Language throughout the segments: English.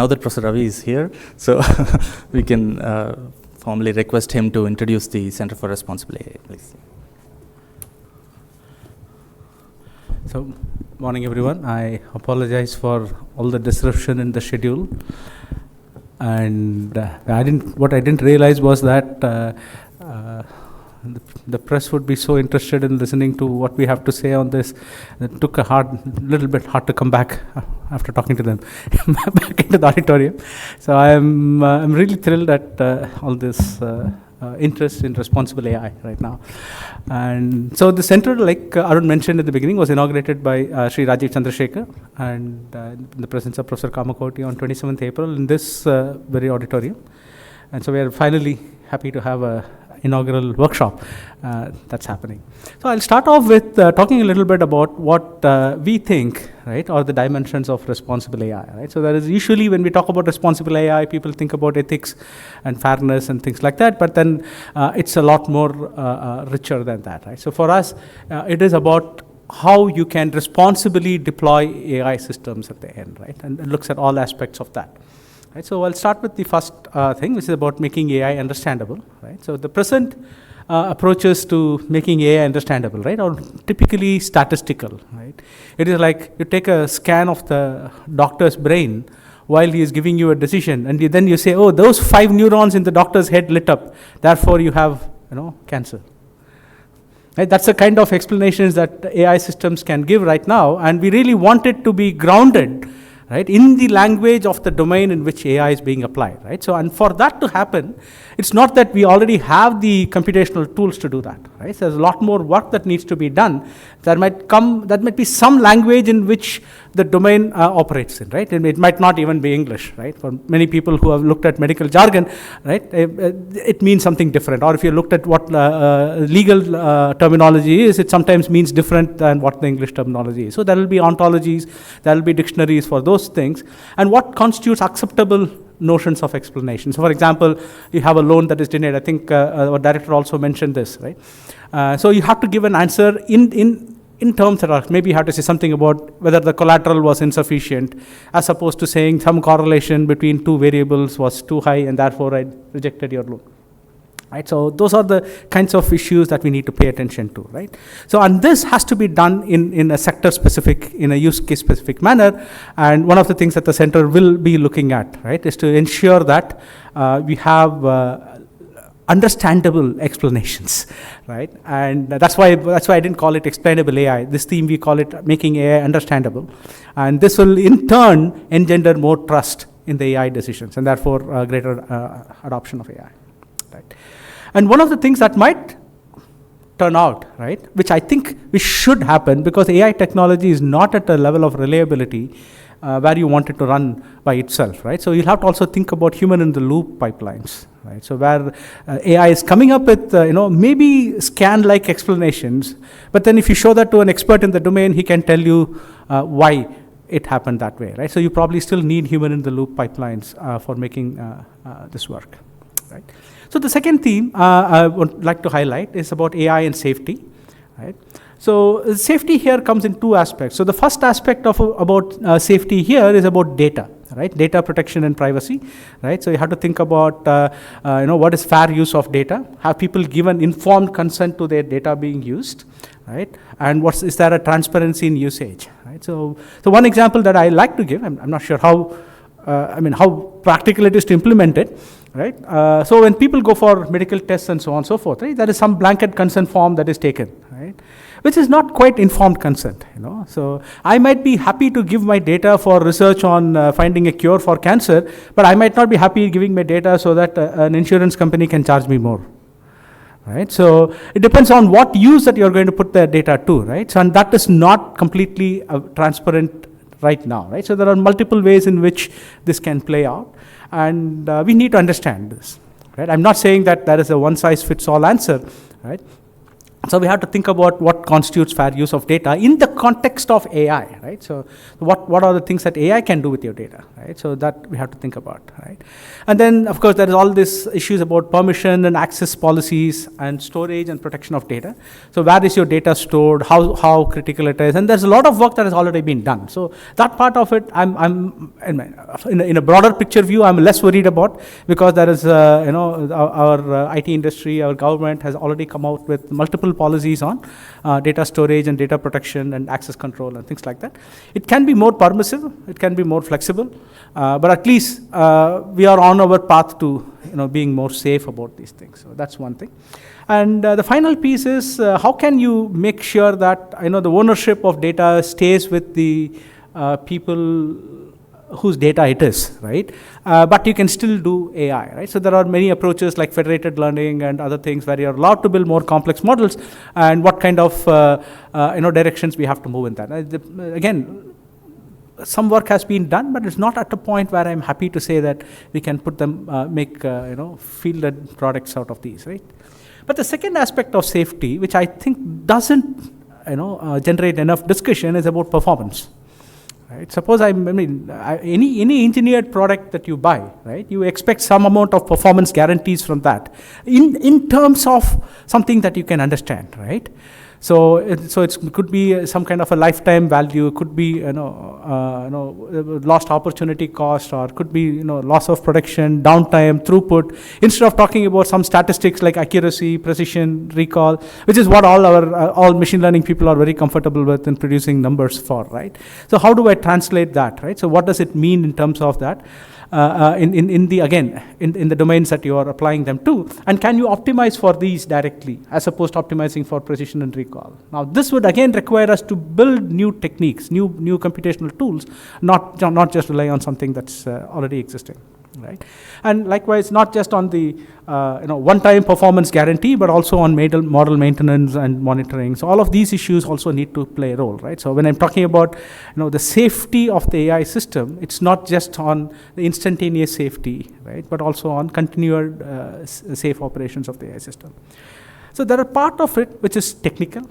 Now that Professor Ravi is here, so we can formally request him to introduce the Center for Responsible AI, please. So, morning everyone. I apologize for all the disruption in the schedule. And what I didn't realize was that the press would be so interested in listening to what we have to say on this. It took little bit hard to come back after talking to them back into the auditorium. So I'm really thrilled at all this interest in responsible AI right now. And so the center, like Arun mentioned in the beginning, was inaugurated by Sri Rajiv Chandrasekhar and in the presence of Professor Kamakoti on 27th April in this very auditorium. And so we are finally happy to have a inaugural workshop that's happening. So I'll start off with talking a little bit about what we think, right, are the dimensions of responsible AI, right? So that is usually when we talk about responsible AI, people think about ethics and fairness and things like that, but then it's a lot more richer than that, right? So for us, it is about how you can responsibly deploy AI systems at the end, right? And it looks at all aspects of that. Right, so I'll start with the first thing, which is about making AI understandable. Right, so the present approaches to making AI understandable, right, are typically statistical. Right, it is like you take a scan of the doctor's brain while he is giving you a decision, and then you say, "Oh, those 5 neurons in the doctor's head lit up. Therefore, you have, cancer." Right, that's the kind of explanations that AI systems can give right now, and we really want it to be grounded, right, in the language of the domain in which AI is being applied, right? So, and for that to happen, it's not that we already have the computational tools to do that, right? So there's a lot more work that needs to be done. That might be some language in which the domain operates in, right? And it might not even be English, right? For many people who have looked at medical jargon, right, it means something different. Or if you looked at what legal terminology is, it sometimes means different than what the English terminology is. So there will be ontologies, there will be dictionaries for those things, and what constitutes acceptable notions of explanation. So for example, you have a loan that is denied. I think our director also mentioned this, right? So you have to give an answer in terms that are, maybe you have to say something about whether the collateral was insufficient, as opposed to saying some correlation between 2 variables was too high and therefore I rejected your loan. Right, so those are the kinds of issues that we need to pay attention to, right? So, and this has to be done in a sector-specific, in a use-case-specific manner. And one of the things that the center will be looking at, right, is to ensure that we have understandable explanations, right? And that's why I didn't call it explainable AI. This theme we call it making AI understandable, and this will in turn engender more trust in the AI decisions, and therefore greater adoption of AI, right? And one of the things that might turn out, right, which I think which should happen, because AI technology is not at a level of reliability where you want it to run by itself, right? So you'll have to also think about human-in-the-loop pipelines, right? So where AI is coming up with, maybe scan-like explanations, but then if you show that to an expert in the domain, he can tell you why it happened that way, right? So you probably still need human-in-the-loop pipelines for making this work, right? So the second theme I would like to highlight is about AI and safety, right? So safety here comes in 2 aspects. So the first aspect about safety here is about data, right? Data protection and privacy, right? So you have to think about, what is fair use of data? Have people given informed consent to their data being used, right? And is there a transparency in usage, right? So one example that I like to give, I'm not sure how practical it is to implement it, right? So when people go for medical tests and so on and so forth, right, there is some blanket consent form that is taken, right, which is not quite informed consent, So I might be happy to give my data for research on finding a cure for cancer, but I might not be happy giving my data so that an insurance company can charge me more, right? So it depends on what use that you're going to put the data to, right? So, and that is not completely transparent right now, right? So there are multiple ways in which this can play out, and we need to understand this, right? I'm not saying that there is a one-size-fits-all answer, right? So we have to think about what constitutes fair use of data in the context of AI, right? So what are the things that AI can do with your data, right? So that we have to think about, right? And then, of course, there is all these issues about permission and access policies and storage and protection of data. So where is your data stored? How critical it is? And there's a lot of work that has already been done. So that part of it, I'm in a broader picture view, I'm less worried about, because there is, our IT industry, our government has already come out with multiple policies on data storage and data protection and access control and things like that. It can be more permissive, it can be more flexible, but at least we are on our path to being more safe about these things. So that's one thing. And the final piece is how can you make sure that the ownership of data stays with the people whose data it is, right? But you can still do AI, right? So there are many approaches like federated learning and other things where you're allowed to build more complex models, and what kind of directions we have to move in that. Again, some work has been done, but it's not at a point where I'm happy to say that we can put them, make fielded products out of these, right? But the second aspect of safety, which I think doesn't generate enough discussion, is about performance. Right? Suppose any engineered product that you buy, right? You expect some amount of performance guarantees from that, in terms of something that you can understand, right? So it could be some kind of a lifetime value. It could be lost opportunity cost, or could be loss of production, downtime, throughput. Instead of talking about some statistics like accuracy, precision, recall, which is what all machine learning people are very comfortable with in producing numbers for, right? So how do I translate that, right? So what does it mean in terms of that? In the domains that you are applying them to, and can you optimize for these directly as opposed to optimizing for precision and recall? Now this would again require us to build new techniques, new computational tools, not just rely on something that's already existing, right? And likewise, not just on the one-time performance guarantee, but also on model maintenance and monitoring. So all of these issues also need to play a role, right? So when I'm talking about the safety of the AI system, it's not just on the instantaneous safety, right, but also on continued safe operations of the AI system. So there are part of it which is technical,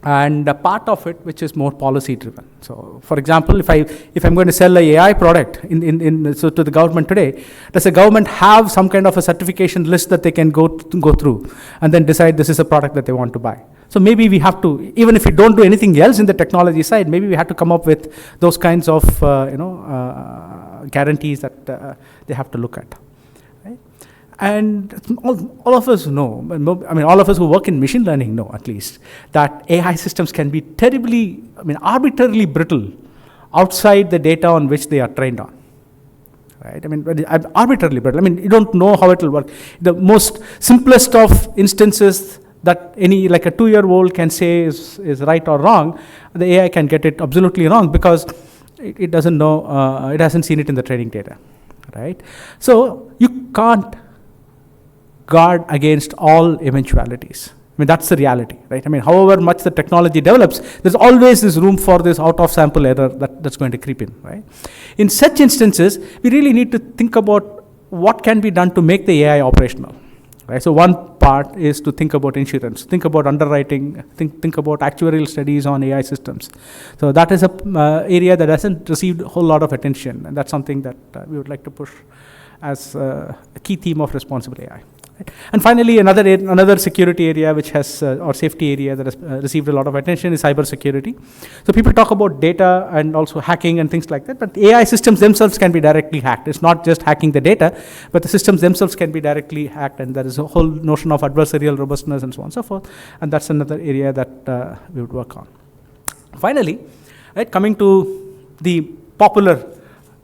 and a part of it which is more policy driven. So for example, if I'm going to sell an AI product to the government today, does the government have some kind of a certification list that they can go through and then decide this is a product that they want to buy? So maybe we have to, even if we don't do anything else in the technology side, maybe we have to come up with those kinds of guarantees that they have to look at. And all of us know, all of us who work in machine learning know at least, that AI systems can be arbitrarily brittle outside the data on which they are trained on. Right? Arbitrarily brittle. You don't know how it will work. The most simplest of instances that like a 2-year-old can say is right or wrong, the AI can get it absolutely wrong because it doesn't know, it hasn't seen it in the training data. Right? So you can't guard against all eventualities. That's the reality, right? However much the technology develops, there's always this room for this out-of-sample error that's going to creep in, right? In such instances, we really need to think about what can be done to make the AI operational, right? So one part is to think about insurance, think about underwriting, think about actuarial studies on AI systems. So that is a area that hasn't received a whole lot of attention, and that's something that we would like to push as a key theme of responsible AI. Right. And finally, another security area which has, or safety area that has received a lot of attention is cybersecurity. So people talk about data and also hacking and things like that, but AI systems themselves can be directly hacked. It's not just hacking the data, but the systems themselves can be directly hacked, and there is a whole notion of adversarial robustness and so on and so forth, and that's another area that we would work on. Finally, right, coming to the popular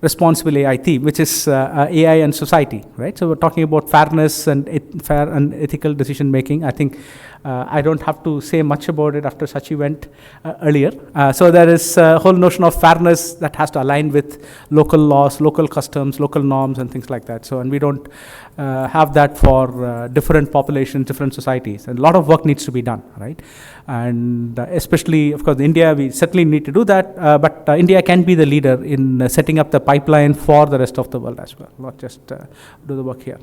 responsible AI theme, which is AI and society, right? So we're talking about fairness and fair and ethical decision making. I think I don't have to say much about it after Sachi went earlier. So there is a whole notion of fairness that has to align with local laws, local customs, local norms, and things like that. So, and we don't have that for different populations, different societies. And a lot of work needs to be done, right? And especially, of course, India, we certainly need to do that. But India can be the leader in setting up the pipeline for the rest of the world as well, not just do the work here.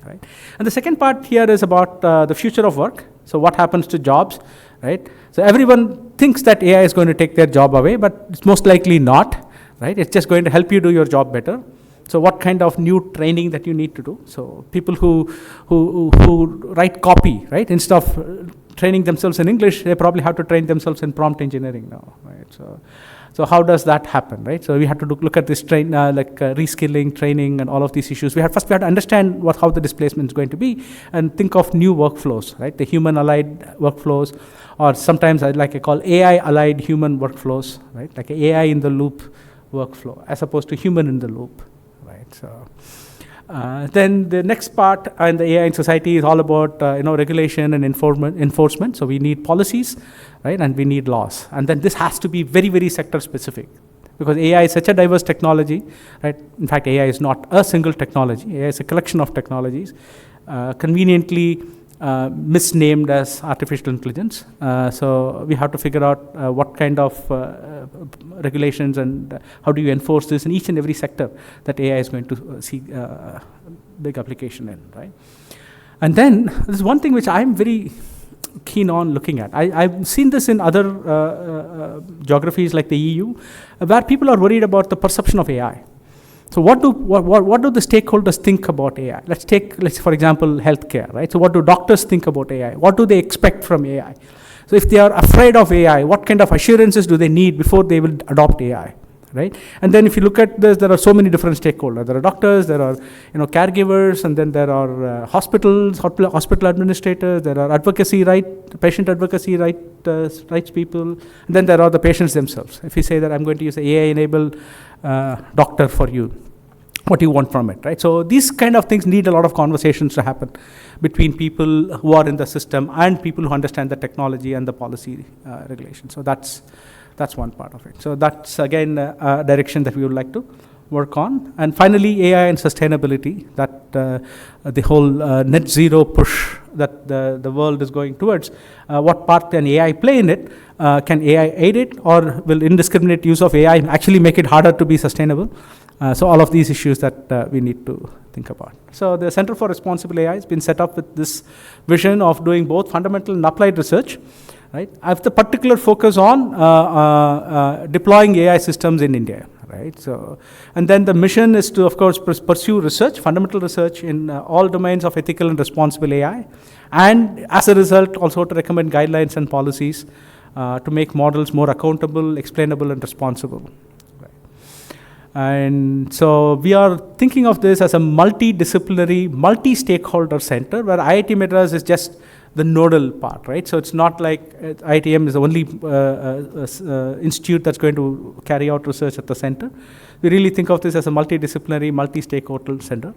Right? And the second part here is about the future of work. So what happens to jobs, right? So everyone thinks that AI is going to take their job away, but it's most likely not, right? It's just going to help you do your job better. So what kind of new training that you need to do? So people who write copy, right? Instead of training themselves in English, they probably have to train themselves in prompt engineering now, right? So how does that happen, right? So we have to look at this reskilling, training, and all of these issues. We have to understand how the displacement is going to be, and think of new workflows, right? The human-allied workflows, or sometimes I call AI-allied human workflows, right? Like AI in the loop workflow, as opposed to human in the loop, right? So then the next part in the AI in society is all about regulation and enforcement. So we need policies, right, and we need laws, and then this has to be very, very sector specific, because AI is such a diverse technology, right? In fact, AI is not a single technology. AI is a collection of technologies, conveniently misnamed as artificial intelligence. So we have to figure out what kind of regulations and how do you enforce this in each and every sector that AI is going to see big application in, right? And then there's one thing which I'm very keen on looking at. I've seen this in other geographies like the EU, where people are worried about the perception of AI. So what do the stakeholders think about AI? Let's for example, healthcare, right? So what do doctors think about AI? What do they expect from AI? So if they are afraid of AI, what kind of assurances do they need before they will adopt AI, right? And then if you look at this, there are so many different stakeholders. There are doctors, there are caregivers, and then there are hospital administrators, there are patient advocacy rights people, and then there are the patients themselves. If you say that I'm going to use an AI-enabled doctor for you, what do you want from it, right? So these kind of things need a lot of conversations to happen between people who are in the system and people who understand the technology and the policy regulation. So that's one part of it. So that's again a direction that we would like to work on. And finally, AI and sustainability, that the whole net zero push that the world is going towards. What part can AI play in it? Can AI aid it, or will indiscriminate use of AI actually make it harder to be sustainable? So all of these issues that we need to think about. So the Center for Responsible AI has been set up with this vision of doing both fundamental and applied research, right? I have the particular focus on deploying AI systems in India, right? So, and then the mission is to, of course, pursue research, fundamental research in all domains of ethical and responsible AI, and as a result, also to recommend guidelines and policies to make models more accountable, explainable, and responsible. And so we are thinking of this as a multidisciplinary, multi-stakeholder center, where IIT Madras is just the nodal part, right? So it's not like IITM is the only institute that's going to carry out research at the center. We really think of this as a multidisciplinary, multi-stakeholder center.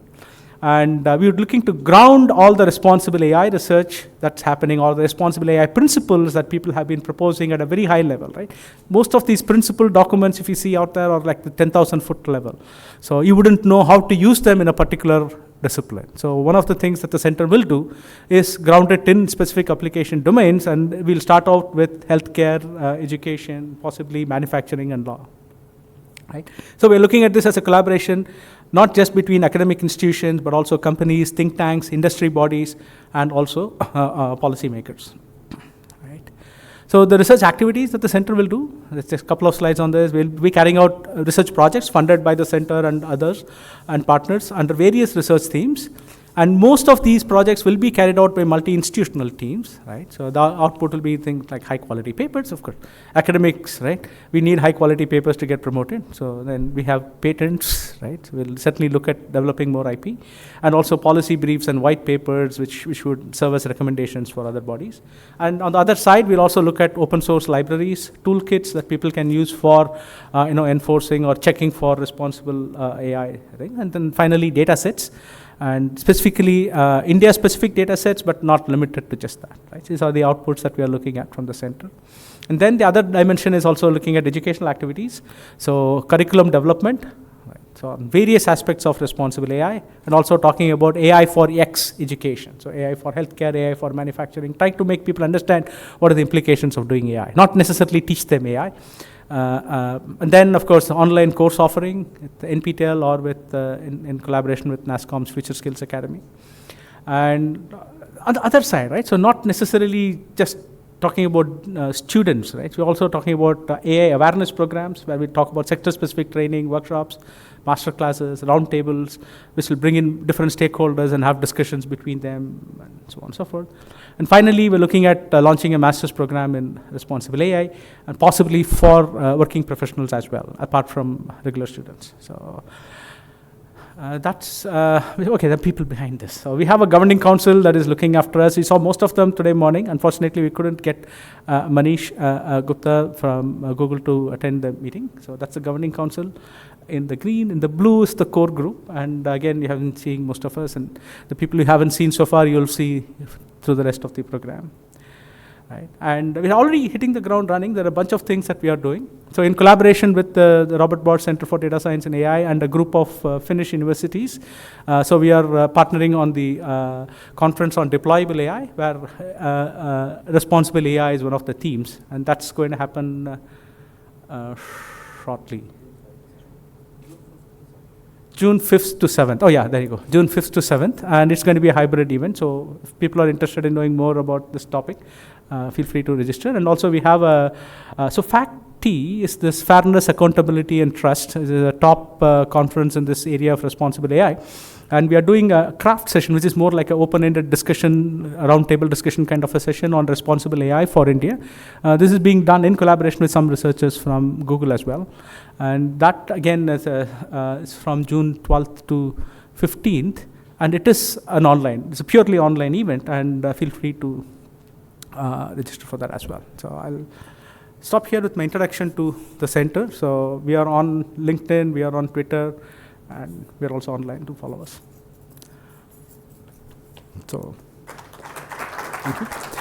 And we are looking to ground all the responsible AI research that's happening, all the responsible AI principles that people have been proposing at a very high level, right? Most of these principle documents, if you see out there, are like the 10,000 foot level. So you wouldn't know how to use them in a particular discipline. So one of the things that the center will do is ground it in specific application domains, and we'll start out with healthcare, education, possibly manufacturing and law. Right? So we're looking at this as a collaboration, not just between academic institutions, but also companies, think tanks, industry bodies, and also policymakers. Right? So the research activities that the center will do, there's just a couple of slides on this. We'll be carrying out research projects funded by the center and others and partners under various research themes. And most of these projects will be carried out by multi-institutional teams, right? So the output will be things like high-quality papers, of course. Academics, right? We need high-quality papers to get promoted. So then we have patents, right? So we'll certainly look at developing more IP. And also policy briefs and white papers, which would serve as recommendations for other bodies. And on the other side, we'll also look at open-source libraries, toolkits that people can use for enforcing or checking for responsible AI. Right? And then finally, data sets. And specifically India-specific data sets, but not limited to just that. Right? These are the outputs that we are looking at from the center. And then the other dimension is also looking at educational activities. So curriculum development, right? So on various aspects of responsible AI, and also talking about AI for X education. So AI for healthcare, AI for manufacturing, trying to make people understand what are the implications of doing AI, not necessarily teach them AI. And then, of course, online course offering at the NPTEL or with in collaboration with NASSCOM's Future Skills Academy. And on the other side, right? So not necessarily just talking about students, right? We're also talking about AI awareness programs where we talk about sector-specific training, workshops, master classes, roundtables, which will bring in different stakeholders and have discussions between them, and so on and so forth. And finally, we're looking at launching a master's program in responsible AI, and possibly for working professionals as well, apart from regular students. So that's, okay, the people behind this. So we have a governing council that is looking after us. We saw most of them today morning. Unfortunately, we couldn't get Manish Gupta from Google to attend the meeting. So that's the governing council. In the green, in the blue is the core group. And again, you haven't seen most of us. And the people you haven't seen so far, you'll see through the rest of the program. Right. And we're already hitting the ground running. There are a bunch of things that we are doing. So in collaboration with the Robert Bosch Center for Data Science and AI and a group of Finnish universities, so we are partnering on the conference on deployable AI, where responsible AI is one of the themes. And that's going to happen shortly. June 5th to 7th. Oh yeah, there you go. June 5th to 7th. And it's going to be a hybrid event. So if people are interested in knowing more about this topic, feel free to register. And also we have so FACT-T is this Fairness, Accountability and Trust. It's a top conference in this area of responsible AI. And we are doing a craft session, which is more like an open-ended discussion, a roundtable discussion kind of a session on responsible AI for India. This is being done in collaboration with some researchers from Google as well. And that, again, is from June 12th to 15th. And it is an online, it's a purely online event. And feel free to register for that as well. So I'll stop here with my introduction to the center. So we are on LinkedIn, we are on Twitter, and we're also online to follow us. So, thank you.